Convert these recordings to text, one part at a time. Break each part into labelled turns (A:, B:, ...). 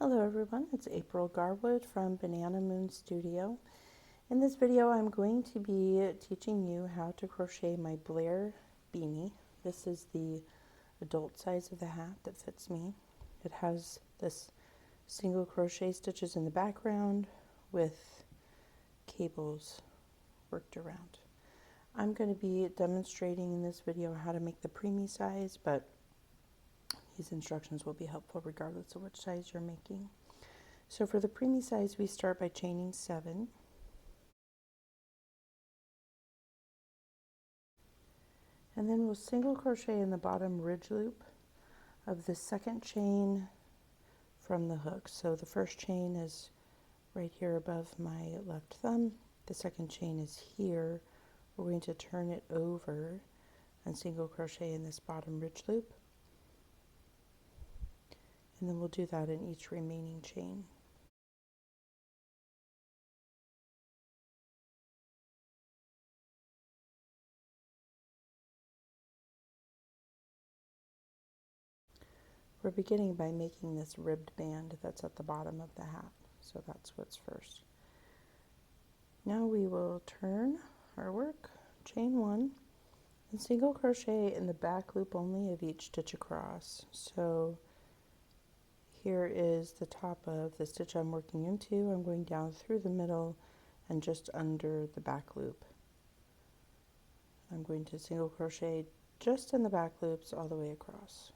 A: Hello everyone, it's April Garwood from Banana Moon Studio. In this video I'm going to be teaching you how to crochet my Blair Beanie. This is the adult size of the hat that fits me. It has this single crochet stitches in the background with cables worked around. I'm going to be demonstrating in this video how to make the preemie size, but these instructions will be helpful regardless of which size you're making. So for the preemie size, we start by chaining 7. And then we'll single crochet in the bottom ridge loop of the second chain from the hook. So the first chain is right here above my left thumb. The second chain is here. We're going to turn it over and single crochet in this bottom ridge loop. And then we'll do that in each remaining chain. We're beginning by making this ribbed band that's at the bottom of the hat. So that's what's first. Now we will turn our work, chain 1, and single crochet in the back loop only of each stitch across. So here is the top of the stitch I'm working into. I'm going down through the middle and just under the back loop. I'm going to single crochet just in the back loops all the way across.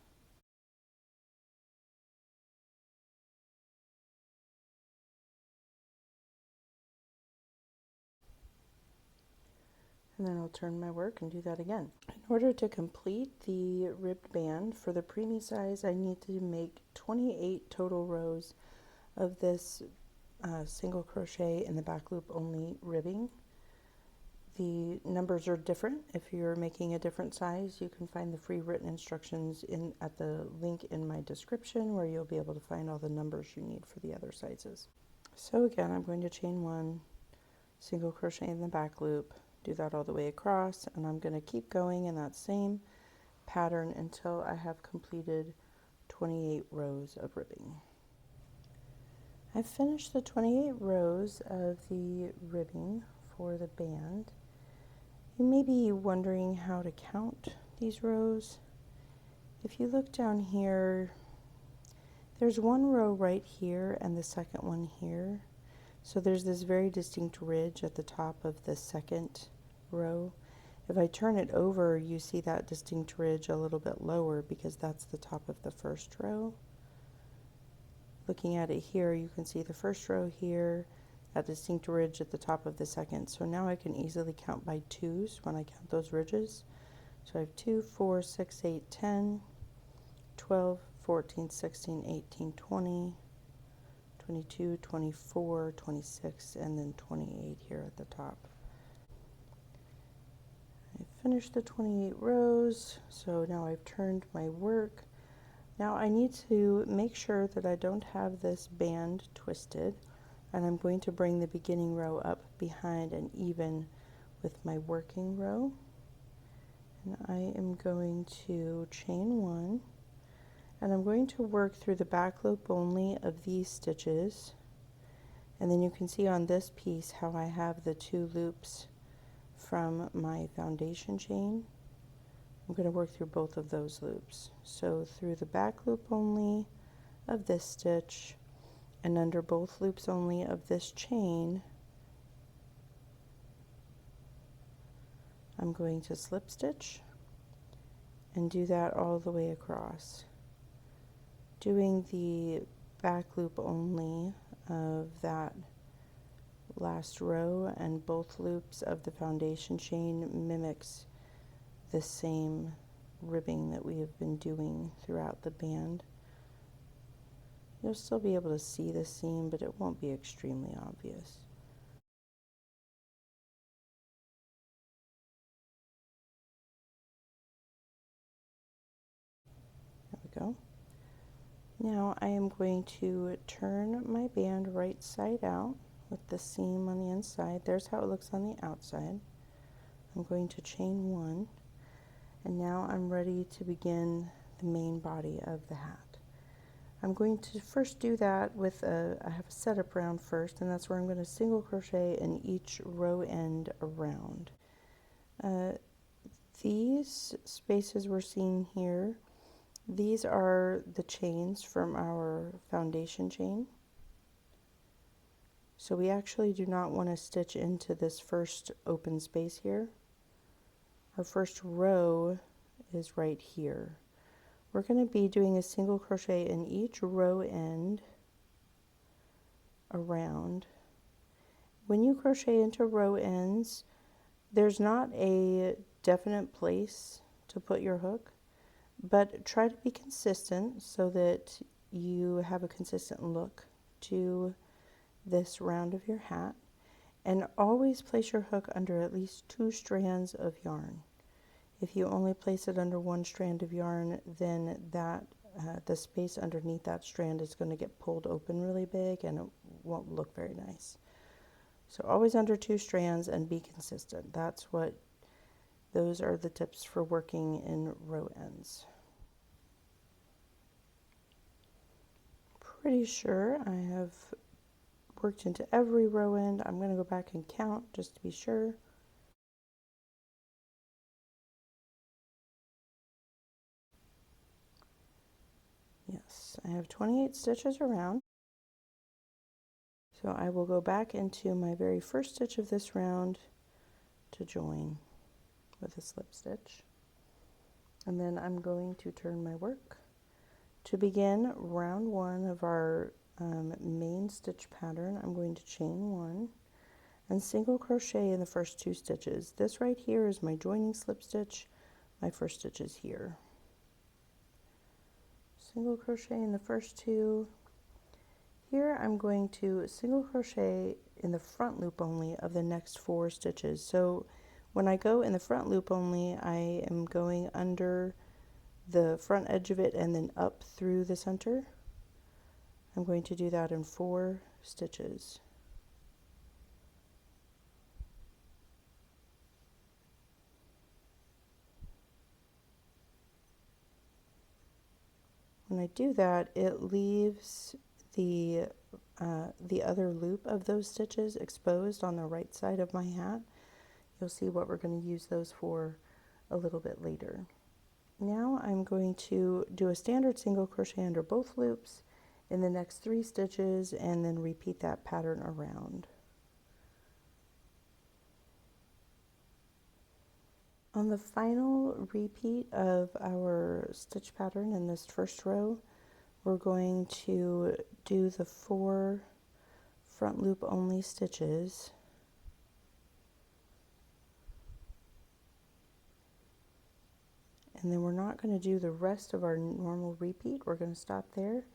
A: And then I'll turn my work and do that again. In order to complete the ribbed band for the preemie size, I need to make 28 total rows of this single crochet in the back loop only ribbing. The numbers are different. If you're making a different size, you can find the free written instructions at the link in my description, where you'll be able to find all the numbers you need for the other sizes. So again, I'm going to chain 1, single crochet in the back loop, do that all the way across, and I'm going to keep going in that same pattern until I have completed 28 rows of ribbing. I've finished the 28 rows of the ribbing for the band. You may be wondering how to count these rows. If you look down here, there's one row right here and the second one here. So there's this very distinct ridge at the top of the second row. If I turn it over, you see that distinct ridge a little bit lower because that's the top of the first row. Looking at it here, you can see the first row here, that distinct ridge at the top of the second. So now I can easily count by 2s when I count those ridges. So I have 2, 4, 6, 8, 10, 12, 14, 16, 18, 20, 22, 24, 26, and then 28 here at the top. I finished the 28 rows, so now I've turned my work. Now I need to make sure that I don't have this band twisted, and I'm going to bring the beginning row up behind and even with my working row. And I am going to chain 1, and I'm going to work through the back loop only of these stitches. And then you can see on this piece how I have the 2 loops from my foundation chain. I'm going to work through both of those loops. So through the back loop only of this stitch and under both loops only of this chain, I'm going to slip stitch and do that all the way across, doing the back loop only of that last row, and both loops of the foundation chain mimics the same ribbing that we have been doing throughout the band. You'll still be able to see the seam, but it won't be extremely obvious. There we go. Now I am going to turn my band right side out with the seam on the inside. There's how it looks on the outside. I'm going to chain 1, and now I'm ready to begin the main body of the hat. I'm going to first do that with I have a setup round first, and that's where I'm going to single crochet in each row end around. These spaces we're seeing here, these are the chains from our foundation chain. So we actually do not want to stitch into this first open space here. Our first row is right here. We're going to be doing a single crochet in each row end around. When you crochet into row ends, there's not a definite place to put your hook, but try to be consistent so that you have a consistent look to this round of your hat, and always place your hook under at least 2 strands of yarn. If you only place it under 1 strand of yarn, then that the space underneath that strand is going to get pulled open really big and it won't look very nice. So always under 2 strands and be consistent. Those are the tips for working in row ends. Pretty sure I have worked into every row end. I'm going to go back and count just to be sure. Yes, I have 28 stitches around. So I will go back into my very first stitch of this round to join with a slip stitch. And then I'm going to turn my work. To begin round 1 of our main stitch pattern, I'm going to chain 1 and single crochet in the first 2 stitches. This right here is my joining slip stitch. My first stitch is here. Single crochet in the first 2. Here I'm going to single crochet in the front loop only of the next 4 stitches. So when I go in the front loop only, I am going under the front edge of it and then up through the center. I'm going to do that in 4 stitches. When I do that, it leaves the other loop of those stitches exposed on the right side of my hat. You'll see what we're going to use those for a little bit later. Now I'm going to do a standard single crochet under both loops in the next 3 stitches and then repeat that pattern around. On the final repeat of our stitch pattern in this first row, we're going to do the 4 front loop only stitches. And then we're not going to do the rest of our normal repeat. We're going to stop there.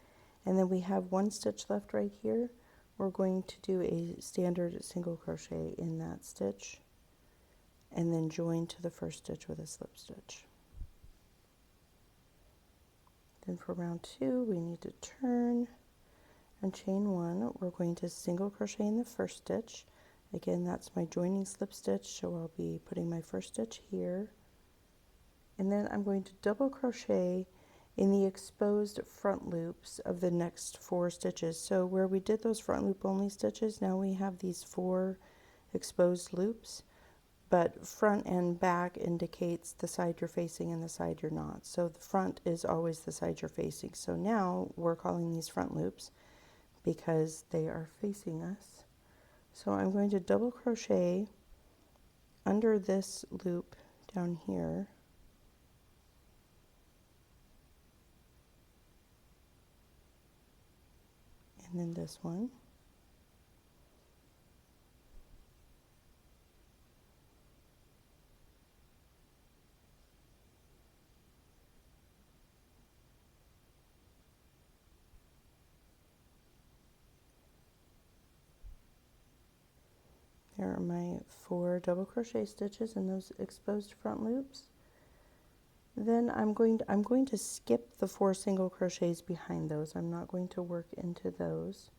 A: And then we have 1 stitch left right here. We're going to do a standard single crochet in that stitch and then join to the first stitch with a slip stitch. Then for round 2, we need to turn and chain 1. We're going to single crochet in the first stitch. Again, that's my joining slip stitch, so I'll be putting my first stitch here. And then I'm going to double crochet in the exposed front loops of the next 4 stitches. So where we did those front loop only stitches, now we have these 4 exposed loops, but front and back indicates the side you're facing and the side you're not. So the front is always the side you're facing. So now we're calling these front loops because they are facing us. So I'm going to double crochet under this loop down here. And then this one. There are my 4 double crochet stitches in those exposed front loops. Then I'm going to skip the 4 single crochets behind those. I'm not going to work into those.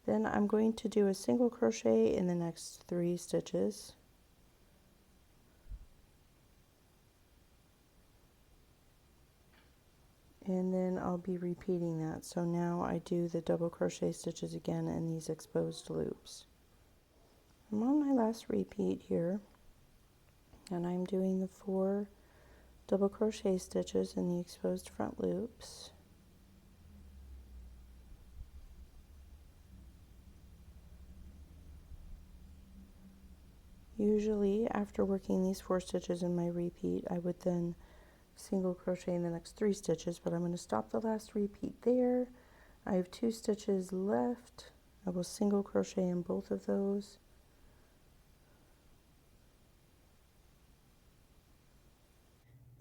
A: Then I'm going to do a single crochet in the next 3 stitches. And then I'll be repeating that. So now I do the double crochet stitches again in these exposed loops. I'm on my last repeat here, and I'm doing the 4 double crochet stitches in the exposed front loops. Usually after working these 4 stitches in my repeat, I would then single crochet in the next 3 stitches, but I'm going to stop the last repeat there. I have 2 stitches left. I will single crochet in both of those.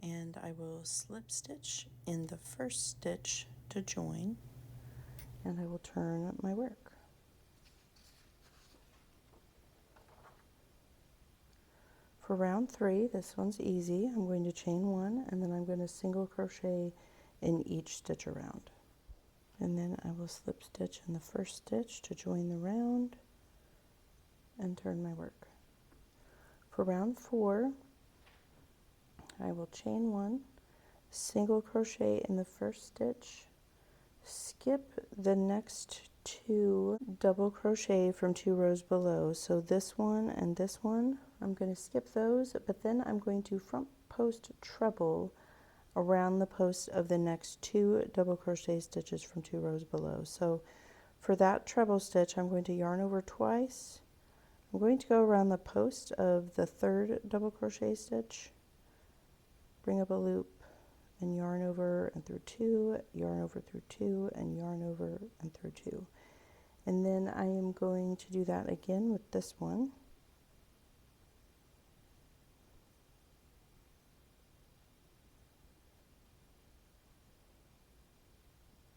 A: And I will slip stitch in the first stitch to join, and I will turn my work. For round 3, this one's easy. I'm going to chain 1, and then I'm going to single crochet in each stitch around. And then I will slip stitch in the first stitch to join the round and turn my work. For round 4, I will chain 1, single crochet in the first stitch, skip the next 2 double crochet from 2 rows below. So this one and this one, I'm going to skip those, but then I'm going to front post treble around the post of the next 2 double crochet stitches from 2 rows below. So for that treble stitch, I'm going to yarn over twice. I'm going to go around the post of the 3rd double crochet stitch, bring up a loop, and yarn over and through 2, yarn over through 2, and yarn over and through 2. And then I am going to do that again with this one.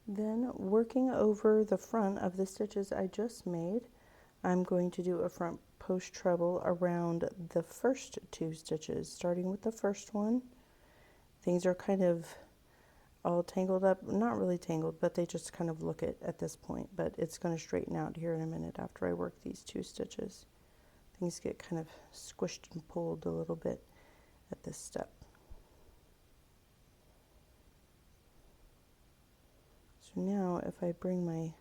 A: Then working over the front of the stitches I just made, I'm going to do a front post treble around the first 2 stitches, starting with the first one. Things are kind of all tangled up, not really tangled, but they just kind of look it at this point, but it's going to straighten out here in a minute after I work these 2 stitches. Things get kind of squished and pulled a little bit at this step. So now if I bring my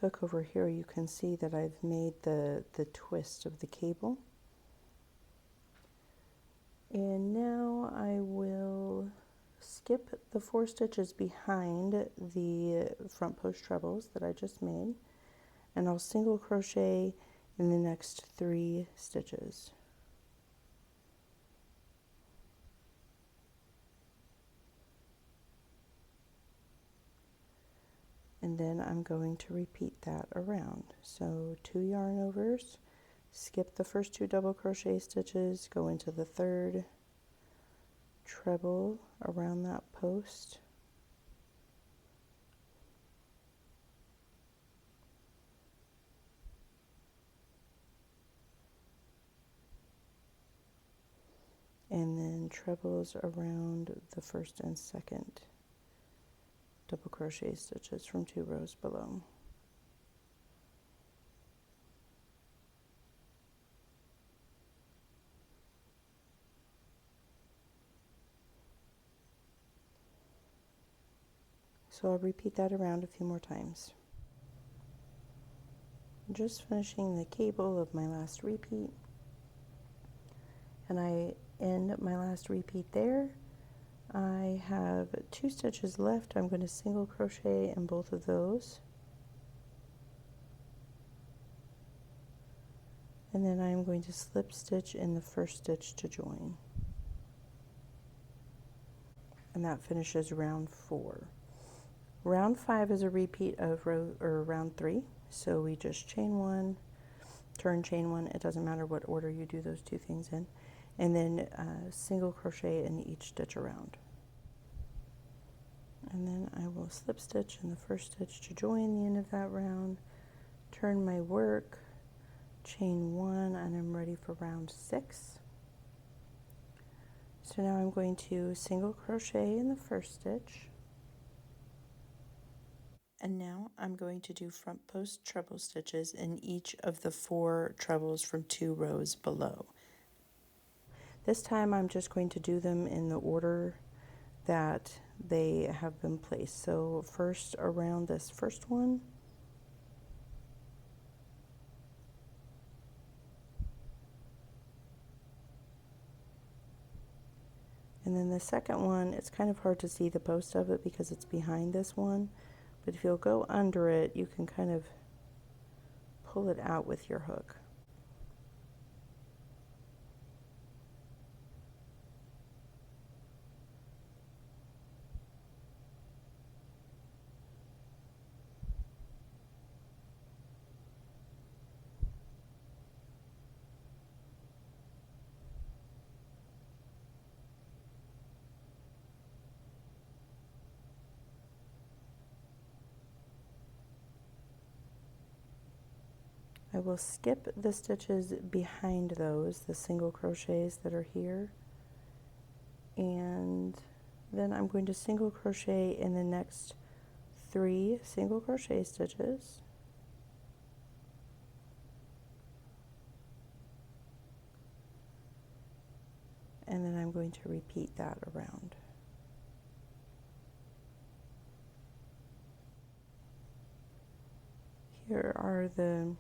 A: hook over here, you can see that I've made the twist of the cable. And now I will skip the 4 stitches behind the front post trebles that I just made, and I'll single crochet in the next 3 stitches. And then I'm going to repeat that around. So 2 yarn overs, skip the first 2 double crochet stitches, go into the 3rd treble around that post, and then trebles around the 1st and 2nd double crochet stitches from 2 rows below. So I'll repeat that around a few more times. Just finishing the cable of my last repeat, and I end my last repeat there. I have 2 stitches left. I'm going to single crochet in both of those, and then I'm going to slip stitch in the first stitch to join, and that finishes round 4. Round 5 is a repeat of round 3, so we just chain 1, turn, chain 1. It doesn't matter what order you do those 2 things in, and then single crochet in each stitch around. And then I will slip stitch in the first stitch to join the end of that round, turn my work, chain 1, and I'm ready for round 6. So now I'm going to single crochet in the first stitch, and now I'm going to do front post treble stitches in each of the 4 trebles from 2 rows below. This time I'm just going to do them in the order that they have been placed. So first around this first one, and then the second one, it's kind of hard to see the post of it because it's behind this one, but if you'll go under it, you can kind of pull it out with your hook. I will skip the stitches behind those, the single crochets that are here, and then I'm going to single crochet in the next 3 single crochet stitches, and then I'm going to repeat that around. Here are the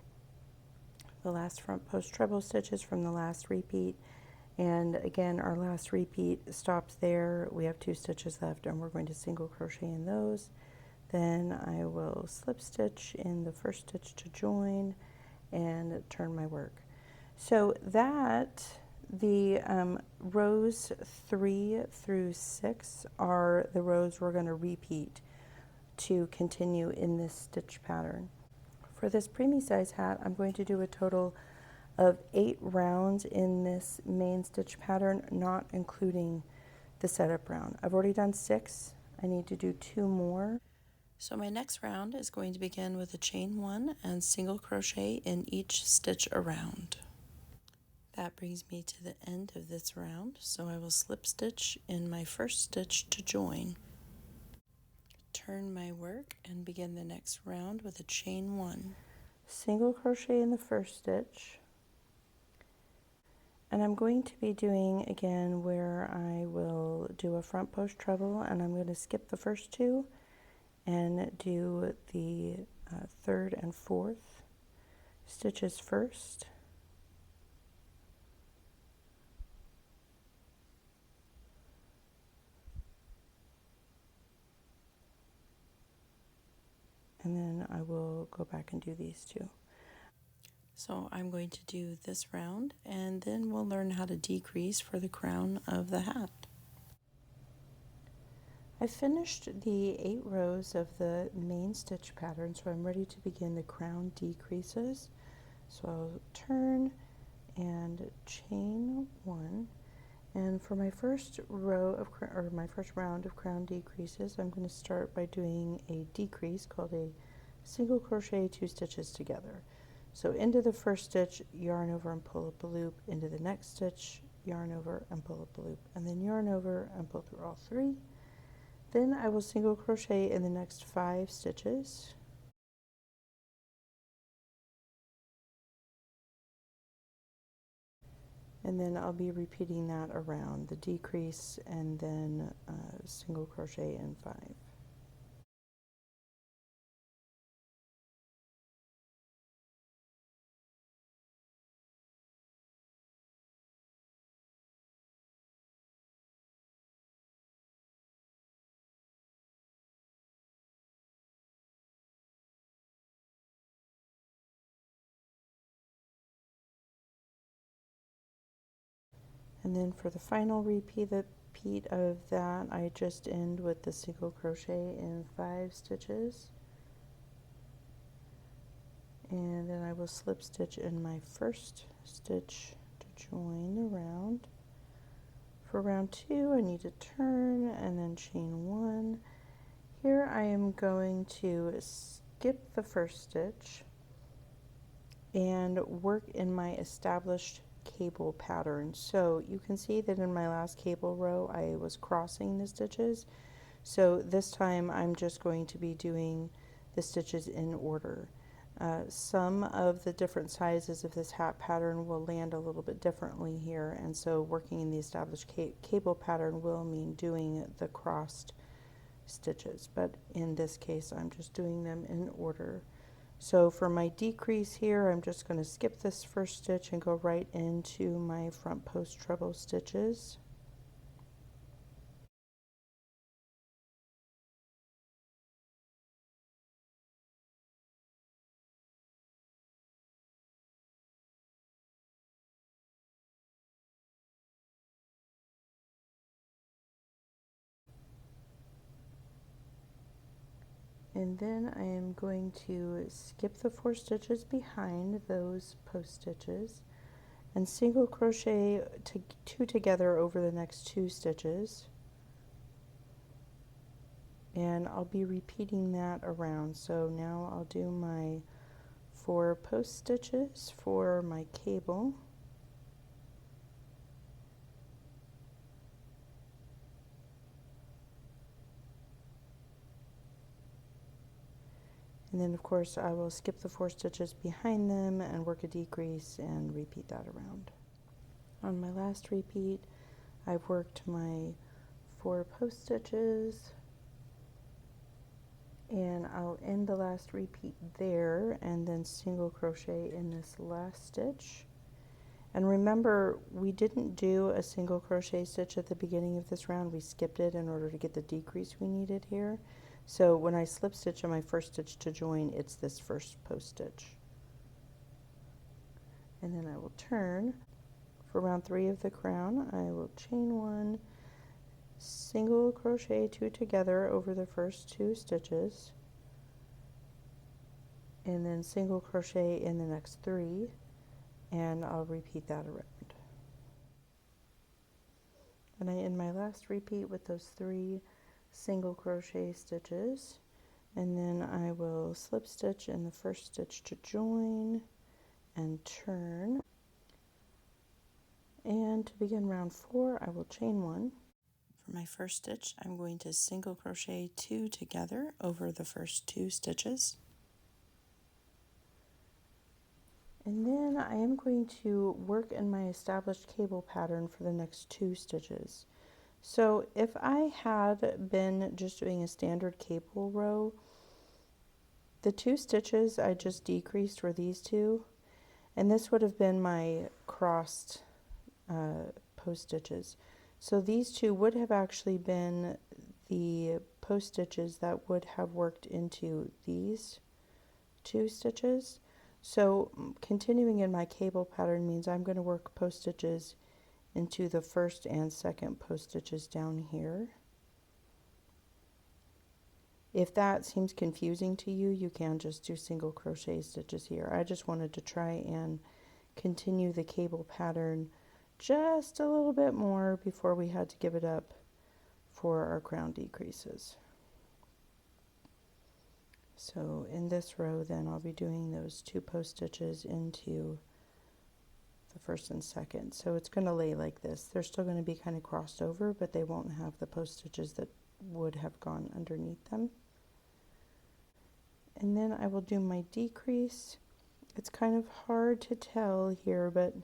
A: last front post treble stitches from the last repeat, and again our last repeat stops there. We have 2 stitches left and we're going to single crochet in those. Then I will slip stitch in the first stitch to join and turn my work. So that the rows 3 through 6 are the rows we're going to repeat to continue in this stitch pattern. For this preemie size hat, I'm going to do a total of 8 rounds in this main stitch pattern, not including the setup round. I've already done 6. I need to do 2 more. So my next round is going to begin with a chain 1 and single crochet in each stitch around. That brings me to the end of this round, so I will slip stitch in my first stitch to join. Turn my work and begin the next round with a chain 1. Single crochet in the first stitch, and I'm going to be doing again where I will do a front post treble, and I'm going to skip the first 2 and do the 3rd and 4th stitches first. And then I will go back and do these 2. So I'm going to do this round, and then we'll learn how to decrease for the crown of the hat. I finished the 8 rows of the main stitch pattern, so I'm ready to begin the crown decreases. So I'll turn and chain 1. And for my first row of my first round of crown decreases, I'm going to start by doing a decrease called a single crochet 2 stitches together. So into the first stitch, yarn over and pull up a loop, into the next stitch, yarn over and pull up a loop, and then yarn over and pull through all 3. Then I will single crochet in the next 5 stitches. And then I'll be repeating that around the decrease and then single crochet in 5. And then for the final repeat of that, I just end with the single crochet in 5 stitches. And then I will slip stitch in my first stitch to join the round. For round 2, I need to turn and then chain 1. Here I am going to skip the first stitch and work in my established cable pattern. So you can see that in my last cable row I was crossing the stitches. So this time I'm just going to be doing the stitches in order. Some of the different sizes of this hat pattern will land a little bit differently here, and so working in the established cable pattern will mean doing the crossed stitches, but in this case I'm just doing them in order. So for my decrease here, I'm just going to skip this first stitch and go right into my front post treble stitches. And then I am going to skip the 4 stitches behind those post stitches and single crochet 2 together over the next 2 stitches. And I'll be repeating that around. So now I'll do my 4 post stitches for my cable. And then of course I will skip the 4 stitches behind them and work a decrease and repeat that around. On my last repeat, I've worked my 4 post stitches, and I'll end the last repeat there and then single crochet in this last stitch. And remember, we didn't do a single crochet stitch at the beginning of this round. We skipped it in order to get the decrease we needed here. So when I slip stitch on my first stitch to join, it's this first post stitch. And then I will turn. For round 3 of the crown, I will chain 1, single crochet 2 together over the first 2 stitches, and then single crochet in the next 3, and I'll repeat that around. And I end my last repeat with those 3 single crochet stitches, and then I will slip stitch in the first stitch to join and turn. And to begin round 4, I will chain 1. For my first stitch, I'm going to single crochet 2 together over the first 2 stitches. And then I am going to work in my established cable pattern for the next 2 stitches. So if I had been just doing a standard cable row, the 2 stitches I just decreased were these 2, and this would have been my crossed post stitches. So these 2 would have actually been the post stitches that would have worked into these 2 stitches. So continuing in my cable pattern means I'm going to work post stitches into the first and second post stitches down here. If that seems confusing to you, you can just do single crochet stitches here. I just wanted to try and continue the cable pattern just a little bit more before we had to give it up for our crown decreases. So in this row then I'll be doing those 2 post stitches into the first and second. So it's going to lay like this. They're still going to be kind of crossed over, but they won't have the post stitches that would have gone underneath them. And then I will do my decrease. It's kind of hard to tell here, but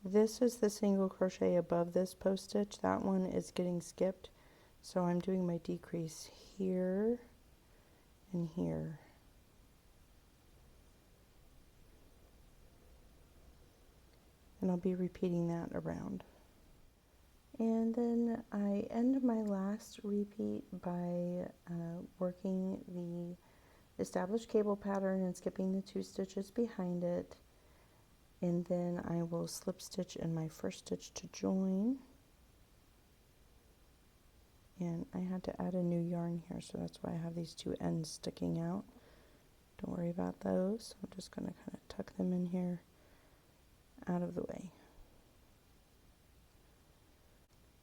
A: this is the single crochet above this post stitch. That one is getting skipped. So I'm doing my decrease here and here. And I'll be repeating that around. And then I end my last repeat by working the established cable pattern and skipping the 2 stitches behind it. And then I will slip stitch in my first stitch to join. And I had to add a new yarn here, so that's why I have these 2 ends sticking out. Don't worry about those. I'm just going to kind of tuck them in here out of the way.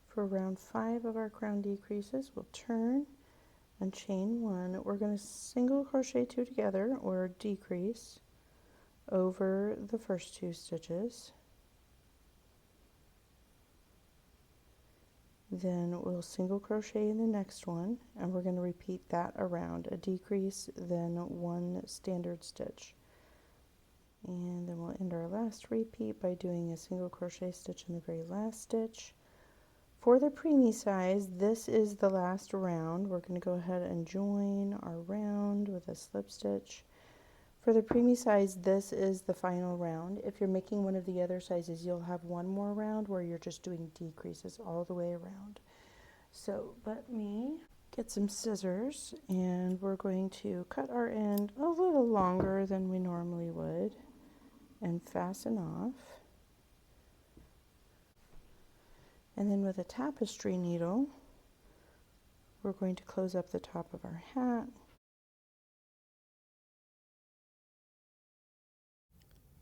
A: For round 5 of our crown decreases, we'll turn and chain 1. We're going to single crochet 2 together, or decrease, over the first 2 stitches. Then we'll single crochet in the next one, and we're going to repeat that around, a decrease, then one standard stitch. And then we'll end our last repeat by doing a single crochet stitch in the very last stitch. For the preemie size, this is the last round. We're going to go ahead and join our round with a slip stitch. For the preemie size, this is the final round. If you're making one of the other sizes, you'll have one more round where you're just doing decreases all the way around. So let me get some scissors, and we're going to cut our end a little longer than we normally would and fasten off. And then with a tapestry needle, we're going to close up the top of our hat.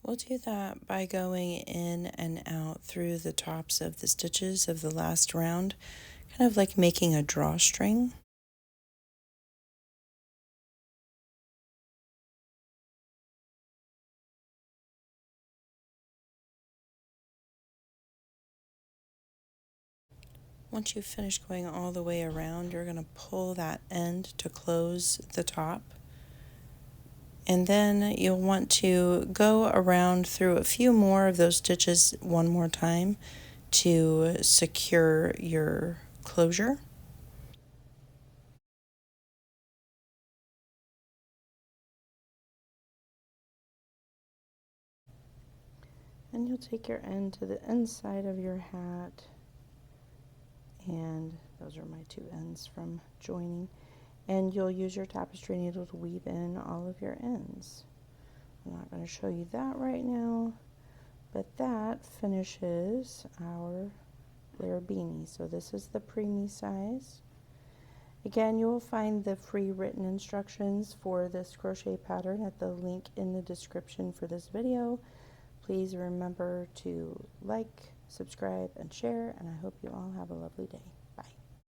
A: We'll do that by going in and out through the tops of the stitches of the last round, kind of like making a drawstring. Once you've finished going all the way around, you're going to pull that end to close the top. And then you'll want to go around through a few more of those stitches one more time to secure your closure. And you'll take your end to the inside of your hat, and those are my two ends from joining, and you'll use your tapestry needle to weave in all of your ends. I'm not going to show you that right now, but that finishes our Blair Beanie. So this is the preemie size. Again, you will find the free written instructions for this crochet pattern at the link in the description for this video. Please remember to like, subscribe, and share, and I hope you all have a lovely day.